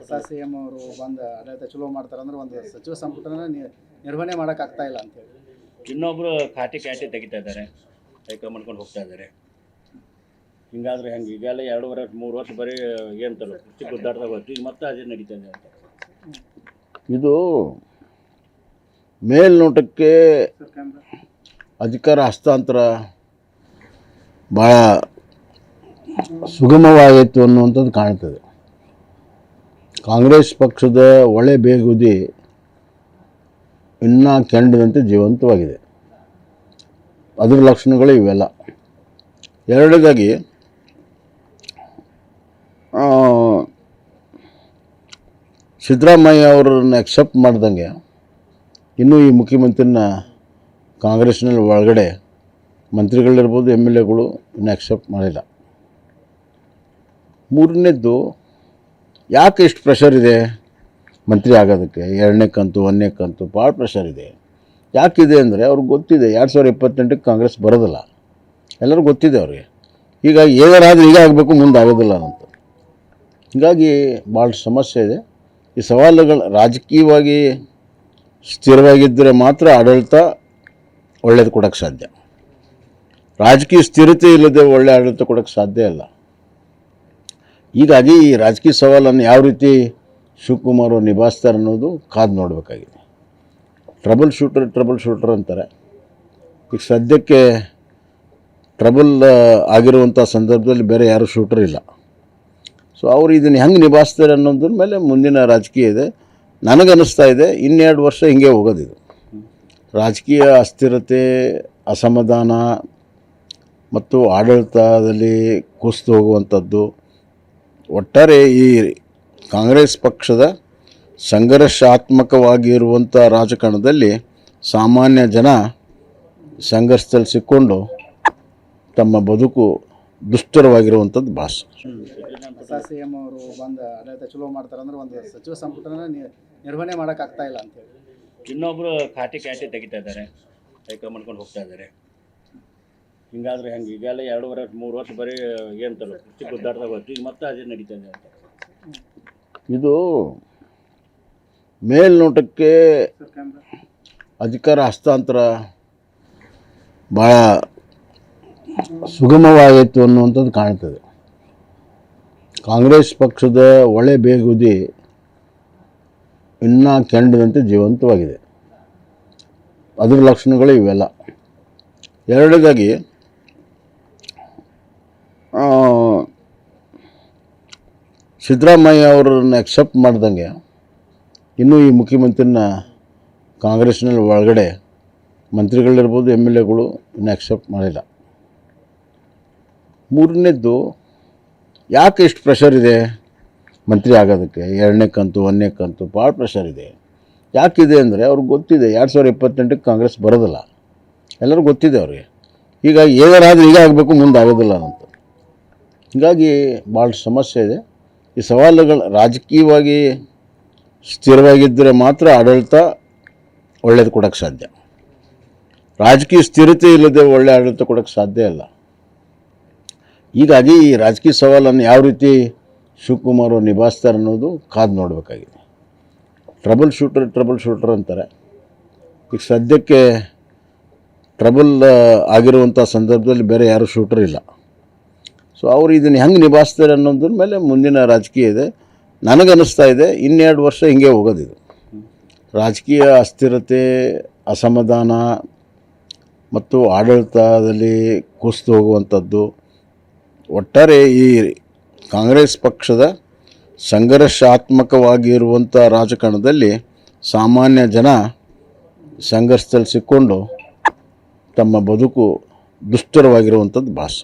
ಹೊಸ C M ಅವರು ಬಂದು ಆಡಳಿತ ಚಲೋ ಮಾಡ್ತಾರಂದ್ರೆ ಒಂದು ಸಚಿವ ಸಂಪುಟನ ನಿರ್ವಹಣೆ ಮಾಡೋಕ್ಕಾಗ್ತಾ ಇಲ್ಲ ಅಂತೇಳಿ ಇನ್ನೊಬ್ರು ಖಾತೆ ತೆಗಿತಾ ಇದ್ದಾರೆ, ಮಾಡ್ಕೊಂಡು ಹೋಗ್ತಾ ಇದ್ದಾರೆ. ಹಿಂಗಾದ್ರೆ ಹೆಂಗೆ? ಈಗೆಲ್ಲ 2 ವರ್ಷ 3 ವರ್ಷ ಬರೀ ಏನಂತಾರ ಕುರ್ಚಿ ಗುದ್ದಾಡ್ದಾಗ ಹೋಯ್ತು, ಈಗ ಮತ್ತೆ ಅದೇ ನಡೀತಾ ಇದೆ ಅಂತ. ಇದು ಮೇಲ್ನೋಟಕ್ಕೆ ಅಧಿಕಾರ ಹಸ್ತಾಂತರ ಭಾಳ ಸುಗಮವಾಯಿತು ಅನ್ನುವಂಥದ್ದು ಕಾಣ್ತದೆ. ಕಾಂಗ್ರೆಸ್ ಪಕ್ಷದ ಒಳೆ ಬೇಗುದಿ ಇನ್ನೂ ಕೆಂಡದಂತೆ ಜೀವಂತವಾಗಿದೆ. ಅದರ ಲಕ್ಷಣಗಳು ಇವೆಲ್ಲ. ಎರಡನೇದಾಗಿ ಸಿದ್ದರಾಮಯ್ಯ ಅವರನ್ನು ಅಕ್ಸೆಪ್ಟ್ ಮಾಡ್ದಂಗೆ ಇನ್ನೂ ಈ ಮುಖ್ಯಮಂತ್ರಿನ ಕಾಂಗ್ರೆಸ್ನಲ್ಲಿ ಒಳಗಡೆ ಮಂತ್ರಿಗಳಿರ್ಬೋದು, MLAಗಳು ಇನ್ನೂ ಅಕ್ಸೆಪ್ಟ್ ಮಾಡಿಲ್ಲ. ಮೂರನೇದ್ದು, ಯಾಕೆ ಇಷ್ಟು ಪ್ರೆಷರ್ ಇದೆ ಮಂತ್ರಿ ಆಗೋದಕ್ಕೆ? 2ನೇ ಕಂತು 1ನೇ ಕಂತು ಭಾಳ ಪ್ರೆಷರ್ ಇದೆ. ಯಾಕಿದೆ ಅಂದರೆ ಅವ್ರಿಗೆ ಗೊತ್ತಿದೆ 2028ಕ್ಕೆ ಕಾಂಗ್ರೆಸ್ ಬರೋದಿಲ್ಲ, ಎಲ್ಲರಿಗೂ ಗೊತ್ತಿದೆ ಅವ್ರಿಗೆ. ಈಗ ಏನಾರಾದರೂ ಈಗ ಆಗಬೇಕು, ಮುಂದೆ ಆಗೋದಿಲ್ಲ ಅಂತ. ಹೀಗಾಗಿ ಭಾಳ ಸಮಸ್ಯೆ ಇದೆ. ಈ ಸವಾಲುಗಳು ರಾಜಕೀಯವಾಗಿ ಸ್ಥಿರವಾಗಿದ್ದರೆ ಮಾತ್ರ ಆಡಳಿತ ಒಳ್ಳೇದು ಕೊಡೋಕ್ಕೆ ಸಾಧ್ಯ. ರಾಜಕೀಯ ಸ್ಥಿರತೆ ಇಲ್ಲದೆ ಒಳ್ಳೆ ಆಡಳಿತ ಕೊಡೋಕ್ಕೆ ಸಾಧ್ಯ ಇಲ್ಲ. ಹೀಗಾಗಿ ಈ ರಾಜಕೀಯ ಸವಾಲನ್ನು ಯಾವ ರೀತಿ ಶಿವಕುಮಾರ್ ನಿಭಾಯಿಸ್ತಾರೆ ಅನ್ನೋದು ಕಾದು ನೋಡಬೇಕಾಗಿದೆ. ಟ್ರಬಲ್ ಶೂಟರ್ ಅಂತಾರೆ. ಈಗ ಸದ್ಯಕ್ಕೆ ಟ್ರಬಲ್ ಆಗಿರುವಂಥ ಸಂದರ್ಭದಲ್ಲಿ ಬೇರೆ ಯಾರೂ ಶೂಟರ್ ಇಲ್ಲ. ಸೊ ಅವರು ಇದನ್ನು ಹೆಂಗೆ ನಿಭಾಯಿಸ್ತಾರೆ ಅನ್ನೋದ್ರ ಮೇಲೆ ಮುಂದಿನ ರಾಜಕೀಯ ಇದೆ. ನನಗನ್ನಿಸ್ತಾ ಇದೆ 2 ವರ್ಷ ಹಿಂಗೆ ಹೋಗೋದಿದು. ರಾಜಕೀಯ ಅಸ್ಥಿರತೆ, ಅಸಮಾಧಾನ ಮತ್ತು ಆಡಳಿತದಲ್ಲಿ ಕುಸಿದು ಹೋಗುವಂಥದ್ದು, ಒಟ್ಟಾರೆ ಈ ಕಾಂಗ್ರೆಸ್ ಪಕ್ಷದ ಸಂಘರ್ಷಾತ್ಮಕವಾಗಿರುವಂಥ ರಾಜಕಾರಣದಲ್ಲಿ ಸಾಮಾನ್ಯ ಜನ ಸಂಘರ್ಷದಲ್ಲಿ ಸಿಕ್ಕೊಂಡು ತಮ್ಮ ಬದುಕು ದುಸ್ತರವಾಗಿರುವಂಥದ್ದು ಭಾಸ. ಹೊಸ ಸಿ ಎಂ ಅವರು ಬಂದು ಆಡಳಿತ ಚಲೋ ಮಾಡ್ತಾರಂದ್ರೆ ಒಂದು ಸಚಿವ ಸಂಪುಟನ ನಿರ್ವಹಣೆ ಮಾಡೋಕ್ಕಾಗ್ತಾ ಇಲ್ಲ ಅಂತೇಳಿ ಇನ್ನೊಬ್ರು ಖಾತೆ ತೆಗಿತಾ ಇದ್ದಾರೆ, ಮಾಡ್ಕೊಂಡು ಹೋಗ್ತಾ ಇದ್ದಾರೆ. ಹಿಂಗಾದ್ರೆ ಹೆಂಗೆ? ಈಗೆಲ್ಲ 2 ವರ್ಷ 3 ವರ್ಷ ಬರೀ ಏನಂತಾರ ಕುರ್ಚಿ ಗುದ್ದಾಡ್ದಾಗ ಹೋಯ್ತು, ಈಗ ಮತ್ತೆ ಅದೇ ನಡೀತಾ ಇದೆ ಅಂತ. ಇದು ಮೇಲ್ನೋಟಕ್ಕೆ ಅಧಿಕಾರ ಹಸ್ತಾಂತರ ಭಾಳ ಸುಗಮವಾಯಿತು ಅನ್ನುವಂಥದ್ದು ಕಾಣ್ತದೆ. ಕಾಂಗ್ರೆಸ್ ಪಕ್ಷದ ಒಳೆ ಬೇಗುದಿ ಇನ್ನೂ ಕೆಂಡದಂತೆ ಜೀವಂತವಾಗಿದೆ. ಅದರ ಲಕ್ಷಣಗಳು ಇವೆಲ್ಲ. ಎರಡನೇದಾಗಿ ಸಿದ್ದರಾಮಯ್ಯ ಅವರನ್ನು ಅಕ್ಸೆಪ್ಟ್ ಮಾಡ್ದಂಗೆ ಇನ್ನೂ ಈ ಮುಖ್ಯಮಂತ್ರಿನ ಕಾಂಗ್ರೆಸ್ನಲ್ಲಿ ಒಳಗಡೆ ಮಂತ್ರಿಗಳಿರ್ಬೋದು, MLAಗಳು ಇನ್ನೂ ಅಕ್ಸೆಪ್ಟ್ ಮಾಡಿಲ್ಲ. ಮೂರನೇದ್ದು, ಯಾಕೆ ಇಷ್ಟು ಪ್ರೆಷರ್ ಇದೆ ಮಂತ್ರಿ ಆಗೋದಕ್ಕೆ? 2ನೇ ಕಂತು 1ನೇ ಕಂತು ಭಾಳ ಪ್ರೆಷರ್ ಇದೆ. ಯಾಕಿದೆ ಅಂದರೆ ಅವ್ರಿಗೆ ಗೊತ್ತಿದೆ 2028ಕ್ಕೆ ಕಾಂಗ್ರೆಸ್ ಬರೋದಿಲ್ಲ, ಎಲ್ಲರಿಗೂ ಗೊತ್ತಿದೆ ಅವ್ರಿಗೆ. ಈಗ ಏನಾರಾದರೂ ಈಗ ಆಗಬೇಕು, ಮುಂದೆ ಆಗೋದಿಲ್ಲ ಅಂತ. ಹೀಗಾಗಿ ಭಾಳ ಸಮಸ್ಯೆ ಇದೆ. ಈ ಸವಾಲುಗಳು ರಾಜಕೀಯವಾಗಿ ಸ್ಥಿರವಾಗಿದ್ದರೆ ಮಾತ್ರ ಆಡಳಿತ ಒಳ್ಳೇದು ಕೊಡೋಕ್ಕೆ ಸಾಧ್ಯ. ರಾಜಕೀಯ ಸ್ಥಿರತೆ ಇಲ್ಲದೆ ಒಳ್ಳೆ ಆಡಳಿತ ಕೊಡೋಕ್ಕೆ ಸಾಧ್ಯ ಇಲ್ಲ. ಹೀಗಾಗಿ ಈ ರಾಜಕೀಯ ಸವಾಲನ್ನು ಯಾವ ರೀತಿ ಶಿವಕುಮಾರ್ ನಿಭಾಯಿಸ್ತಾರೆ ಅನ್ನೋದು ಕಾದು ನೋಡಬೇಕಾಗಿದೆ. ಟ್ರಬಲ್ ಶೂಟರ್ ಅಂತಾರೆ. ಈಗ ಸದ್ಯಕ್ಕೆ ಟ್ರಬಲ್ ಆಗಿರುವಂಥ ಸಂದರ್ಭದಲ್ಲಿ ಬೇರೆ ಯಾರೂ ಶೂಟರ್ ಇಲ್ಲ. ಸೊ ಅವರು ಇದನ್ನು ಹೆಂಗೆ ನಿಭಾಯಿಸ್ತಾರೆ ಅನ್ನೋದ್ರ ಮೇಲೆ ಮುಂದಿನ ರಾಜಕೀಯ ಇದೆ. ನನಗನ್ನಿಸ್ತಾ ಇದೆ 2 ವರ್ಷ ಹಿಂಗೆ ಹೋಗೋದಿದು. ರಾಜಕೀಯ ಅಸ್ಥಿರತೆ, ಅಸಮಾಧಾನ ಮತ್ತು ಆಡಳಿತದಲ್ಲಿ ಕುಸಿದು ಹೋಗುವಂಥದ್ದು, ಒಟ್ಟಾರೆ ಈ ಕಾಂಗ್ರೆಸ್ ಪಕ್ಷದ ಸಂಘರ್ಷಾತ್ಮಕವಾಗಿರುವಂಥ ರಾಜಕಾರಣದಲ್ಲಿ ಸಾಮಾನ್ಯ ಜನ ಸಂಘರ್ಷದಲ್ಲಿ ಸಿಕ್ಕೊಂಡು ತಮ್ಮ ಬದುಕು ದುಸ್ತರವಾಗಿರುವಂಥದ್ದು ಭಾಸ.